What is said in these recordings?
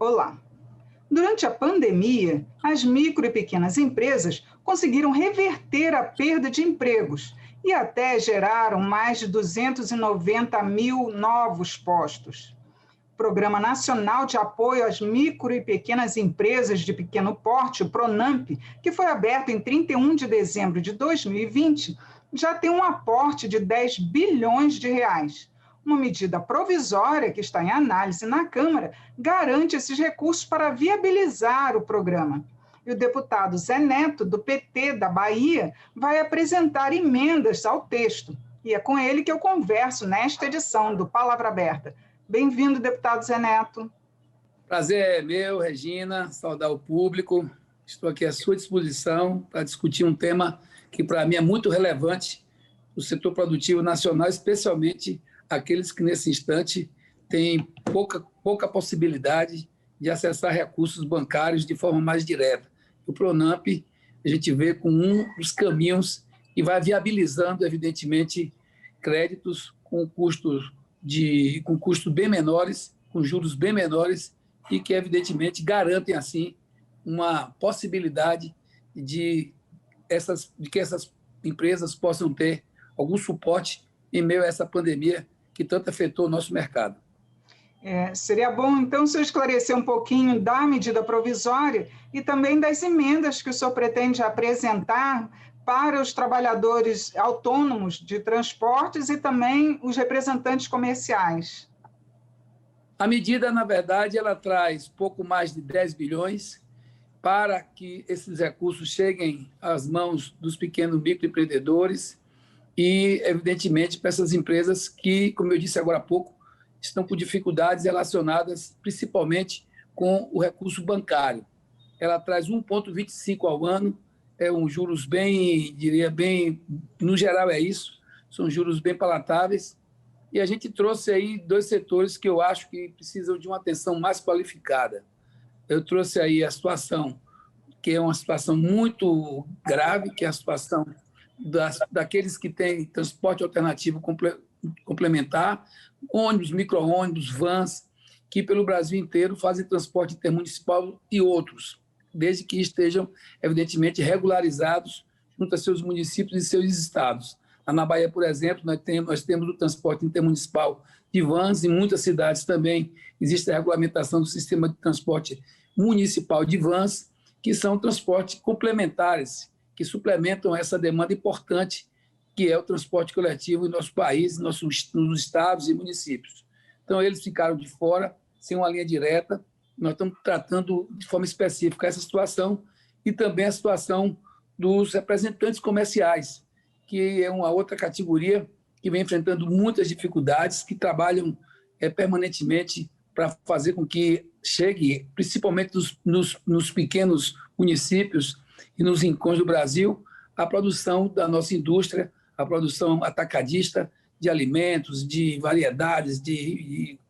Olá! Durante a pandemia, as micro e pequenas empresas conseguiram reverter a perda de empregos e até geraram mais de 290 mil novos postos. O Programa Nacional de Apoio às Micro e Pequenas Empresas de Pequeno Porte, o PRONAMP, que foi aberto em 31 de dezembro de 2020, já tem um aporte de 10 bilhões de reais. Uma medida provisória que está em análise na Câmara garante esses recursos para viabilizar o programa. E o deputado Zé Neto, do PT da Bahia, vai apresentar emendas ao texto. E é com ele que eu converso nesta edição do Palavra Aberta. Bem-vindo, deputado Zé Neto. Prazer é meu, Regina, saudar o público. Estou aqui à sua disposição para discutir um tema que, para mim, é muito relevante no setor produtivo nacional, especialmente aqueles que, nesse instante, têm pouca possibilidade de acessar recursos bancários de forma mais direta. O PRONAMP, a gente vê com um dos caminhos que vai viabilizando, evidentemente, créditos com custos bem menores, com juros bem menores, e que, evidentemente, garantem, assim, uma possibilidade de que essas empresas possam ter algum suporte em meio a essa pandemia que tanto afetou o nosso mercado. Seria bom, então, se eu esclarecer um pouquinho da medida provisória e também das emendas que o senhor pretende apresentar para os trabalhadores autônomos de transportes e também os representantes comerciais. A medida, na verdade, ela traz pouco mais de 10 bilhões para que esses recursos cheguem às mãos dos pequenos microempreendedores e, evidentemente, para essas empresas que, como eu disse agora há pouco, estão com dificuldades relacionadas principalmente com o recurso bancário. Ela traz 1,25 ao ano, é um juros bem, no geral é isso, são juros bem palatáveis, e a gente trouxe aí dois setores que eu acho que precisam de uma atenção mais qualificada. Eu trouxe aí a situação, que é uma situação muito grave, que é a situação daqueles que têm transporte alternativo complementar, ônibus, micro-ônibus, vans, que pelo Brasil inteiro fazem transporte intermunicipal e outros, desde que estejam, evidentemente, regularizados junto a seus municípios e seus estados. Na Bahia, por exemplo, nós temos o transporte intermunicipal de vans, em muitas cidades também existe a regulamentação do sistema de transporte municipal de vans, que são transportes complementares, que suplementam essa demanda importante que é o transporte coletivo em nosso país, nos estados e municípios. Então, eles ficaram de fora, sem uma linha direta. Nós estamos tratando de forma específica essa situação e também a situação dos representantes comerciais, que é uma outra categoria que vem enfrentando muitas dificuldades, que trabalham permanentemente para fazer com que chegue, principalmente nos pequenos municípios e nos rincões do Brasil, a produção da nossa indústria, a produção atacadista de alimentos, de variedades,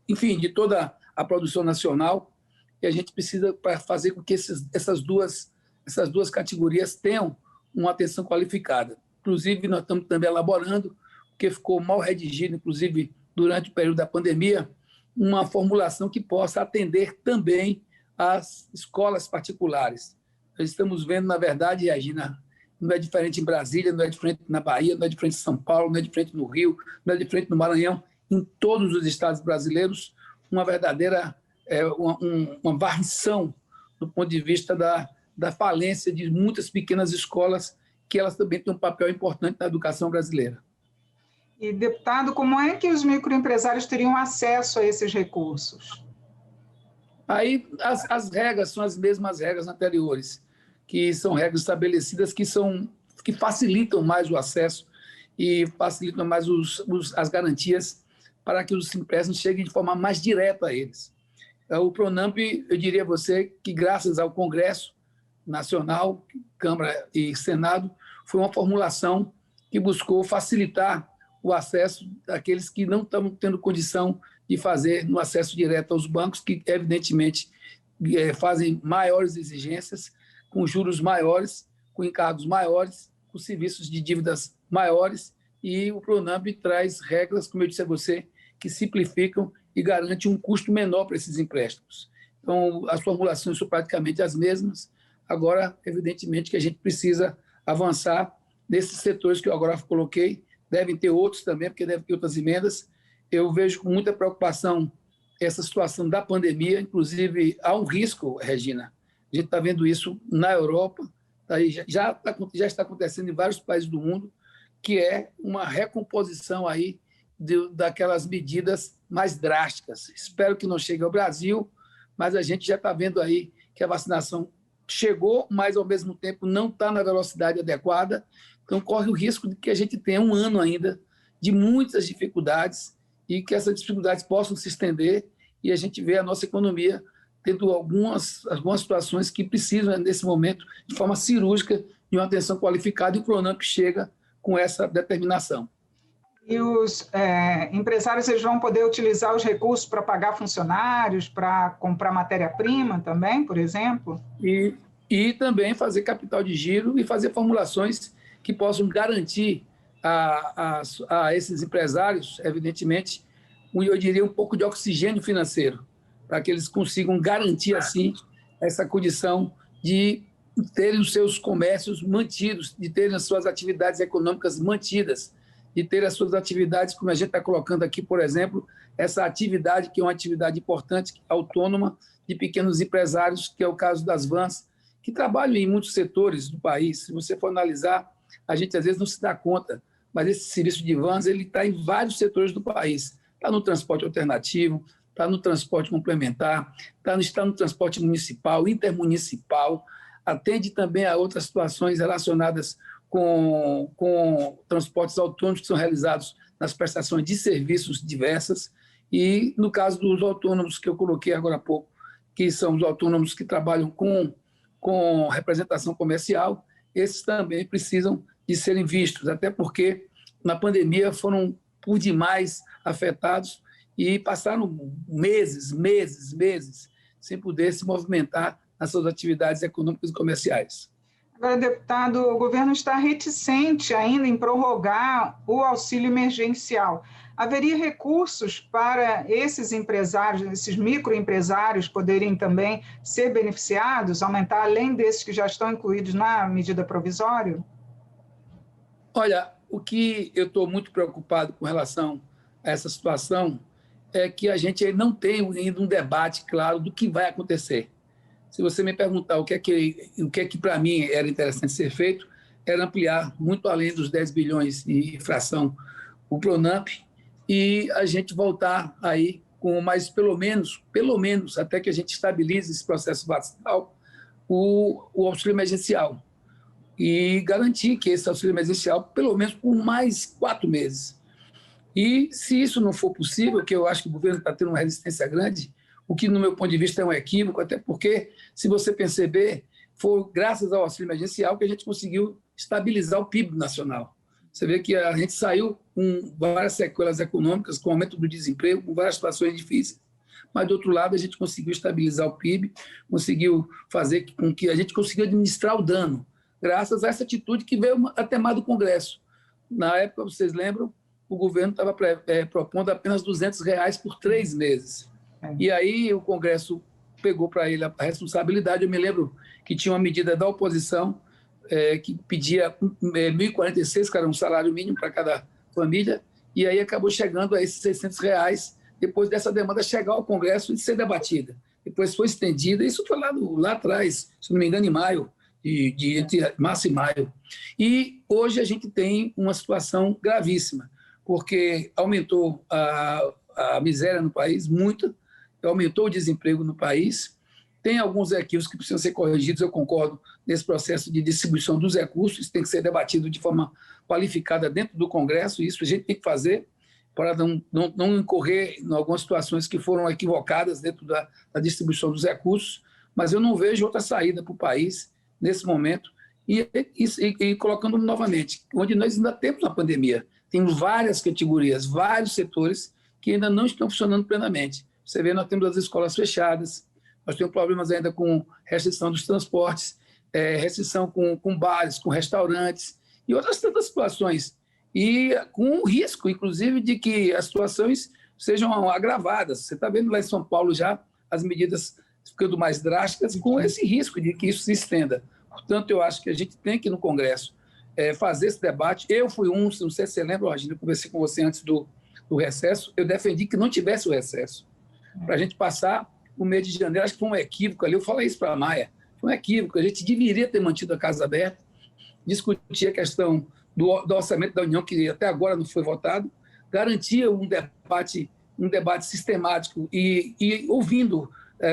enfim, de toda a produção nacional. E a gente precisa para fazer com que essas duas categorias tenham uma atenção qualificada. Inclusive, nós estamos também elaborando, porque ficou mal redigido, inclusive, durante o período da pandemia, uma formulação que possa atender também as escolas particulares. Nós estamos vendo, na verdade, Regina, não é diferente em Brasília, não é diferente na Bahia, não é diferente em São Paulo, não é diferente no Rio, não é diferente no Maranhão, em todos os estados brasileiros, uma verdadeira uma varrição do ponto de vista da falência de muitas pequenas escolas, que elas também têm um papel importante na educação brasileira. E, deputado, como é que os microempresários teriam acesso a esses recursos? Aí as regras são as mesmas regras anteriores, que são regras estabelecidas que facilitam mais o acesso e facilitam mais as garantias para que os empréstimos cheguem de forma mais direta a eles. O PRONAMP, eu diria a você que, graças ao Congresso Nacional, Câmara e Senado, foi uma formulação que buscou facilitar o acesso daqueles que não estão tendo condição de fazer no acesso direto aos bancos, que, evidentemente, fazem maiores exigências, com juros maiores, com encargos maiores, com serviços de dívidas maiores, e o PRONAMP traz regras, como eu disse a você, que simplificam e garantem um custo menor para esses empréstimos. Então, as formulações são praticamente as mesmas. Agora, evidentemente, que a gente precisa avançar nesses setores que eu agora coloquei. Devem ter outros também, porque devem ter outras emendas. Eu vejo com muita preocupação essa situação da pandemia. Inclusive, há um risco, Regina. A gente está vendo isso na Europa, já está acontecendo em vários países do mundo, que é uma recomposição aí daquelas medidas mais drásticas. Espero que não chegue ao Brasil, mas a gente já está vendo aí que a vacinação chegou, mas, ao mesmo tempo, não está na velocidade adequada. Então, corre o risco de que a gente tenha um ano ainda de muitas dificuldades e que essas dificuldades possam se estender e a gente vê a nossa economia tendo algumas situações que precisam, nesse momento, de forma cirúrgica, de uma atenção qualificada, e o Pronamp chega com essa determinação. E os empresários, eles vão poder utilizar os recursos para pagar funcionários, para comprar matéria-prima também, por exemplo? E também fazer capital de giro e fazer formulações que possam garantir a esses empresários, evidentemente, eu diria, um pouco de oxigênio financeiro, para que eles consigam garantir, assim, essa condição de terem os seus comércios mantidos, de terem as suas atividades econômicas mantidas, de ter as suas atividades, como a gente está colocando aqui, por exemplo, essa atividade que é uma atividade importante, autônoma, de pequenos empresários, que é o caso das vans, que trabalham em muitos setores do país. Se você for analisar, a gente às vezes não se dá conta, mas esse serviço de vans ele está em vários setores do país. Está no transporte alternativo, está no transporte complementar, está no transporte municipal, intermunicipal, atende também a outras situações relacionadas com transportes autônomos que são realizados nas prestações de serviços diversas. E, no caso dos autônomos que eu coloquei agora há pouco, que são os autônomos que trabalham com representação comercial, esses também precisam de serem vistos, até porque na pandemia foram por demais afetados e passaram meses sem poder se movimentar nas suas atividades econômicas e comerciais. Agora, deputado, o governo está reticente ainda em prorrogar o auxílio emergencial. Haveria recursos para esses empresários, esses microempresários poderem também ser beneficiados, aumentar além desses que já estão incluídos na medida provisória? Olha, o que eu estou muito preocupado com relação a essa situação é que a gente não tem ainda um debate claro do que vai acontecer. Se você me perguntar o que é que para mim era interessante ser feito, era ampliar muito além dos 10 bilhões de fração o Pronamp e a gente voltar aí com mais, pelo menos, até que a gente estabilize esse processo vacinal, o auxílio emergencial. E garantir que esse auxílio emergencial, pelo menos por mais 4 meses. E, se isso não for possível, que eu acho que o governo está tendo uma resistência grande, o que, no meu ponto de vista, é um equívoco, até porque, se você perceber, foi graças ao auxílio emergencial que a gente conseguiu estabilizar o PIB nacional. Você vê que a gente saiu com várias sequelas econômicas, com o aumento do desemprego, com várias situações difíceis, mas, do outro lado, a gente conseguiu estabilizar o PIB, conseguiu fazer com que a gente conseguiu administrar o dano, graças a essa atitude que veio até mais do Congresso. Na época, vocês lembram, o governo estava propondo apenas R$200 por 3 meses. E aí o Congresso pegou para ele a responsabilidade. Eu me lembro que tinha uma medida da oposição que pedia 1.046, que era um salário mínimo para cada família, e aí acabou chegando a esses R$600, depois dessa demanda chegar ao Congresso e ser debatida. Depois foi estendida, isso foi lá atrás, se não me engano, em maio, entre março e maio. E hoje a gente tem uma situação gravíssima, porque aumentou a miséria no país, muito, aumentou o desemprego no país, tem alguns equívocos que precisam ser corrigidos, eu concordo, nesse processo de distribuição dos recursos, isso tem que ser debatido de forma qualificada dentro do Congresso, isso a gente tem que fazer para não incorrer em algumas situações que foram equivocadas dentro da distribuição dos recursos, mas eu não vejo outra saída para o país nesse momento, e colocando novamente, onde nós ainda temos a pandemia, temos várias categorias, vários setores que ainda não estão funcionando plenamente. Você vê, nós temos as escolas fechadas, nós temos problemas ainda com restrição dos transportes, restrição com bares, com restaurantes e outras tantas situações. E com o risco, inclusive, de que as situações sejam agravadas. Você está vendo lá em São Paulo já as medidas ficando mais drásticas, com esse risco de que isso se estenda. Portanto, eu acho que a gente tem que, no Congresso, fazer esse debate. Eu fui não sei se você lembra, Regina, eu conversei com você antes do recesso, eu defendi que não tivesse o recesso, para a gente passar o mês de janeiro. Acho que foi um equívoco ali, eu falei isso para a Maia, foi um equívoco, a gente deveria ter mantido a casa aberta, discutir a questão do orçamento da União, que até agora não foi votado, garantia um debate sistemático e ouvindo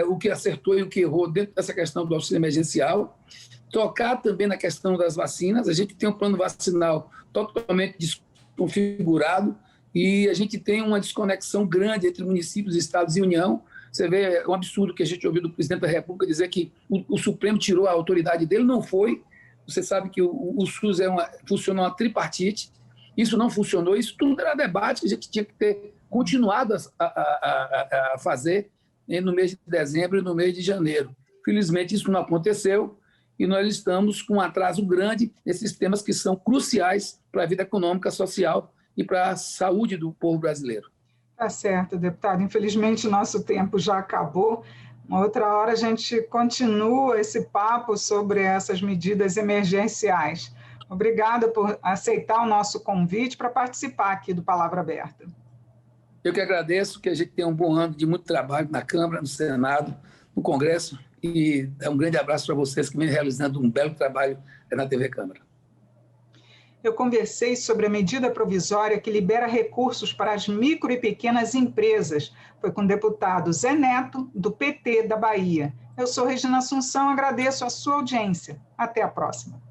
o que acertou e o que errou dentro dessa questão do auxílio emergencial, tocar também na questão das vacinas. A gente tem um plano vacinal totalmente desconfigurado e a gente tem uma desconexão grande entre municípios, estados e União. Você vê, é um absurdo que a gente ouviu do presidente da República dizer que o Supremo tirou a autoridade dele. Não foi. Você sabe que o SUS funciona uma tripartite. Isso não funcionou. Isso tudo era debate que a gente tinha que ter continuado a fazer no mês de dezembro e no mês de janeiro. Felizmente, isso não aconteceu e nós estamos com um atraso grande nesses temas que são cruciais para a vida econômica, social e para a saúde do povo brasileiro. Tá certo, deputado. Infelizmente, nosso tempo já acabou. Uma outra hora a gente continua esse papo sobre essas medidas emergenciais. Obrigada por aceitar o nosso convite para participar aqui do Palavra Aberta. Eu que agradeço, que a gente tenha um bom ano de muito trabalho na Câmara, no Senado, no Congresso, e um grande abraço para vocês que vêm realizando um belo trabalho na TV Câmara. Eu conversei sobre a medida provisória que libera recursos para as micro e pequenas empresas. Foi com o deputado Zé Neto, do PT da Bahia. Eu sou Regina Assunção, agradeço a sua audiência. Até a próxima.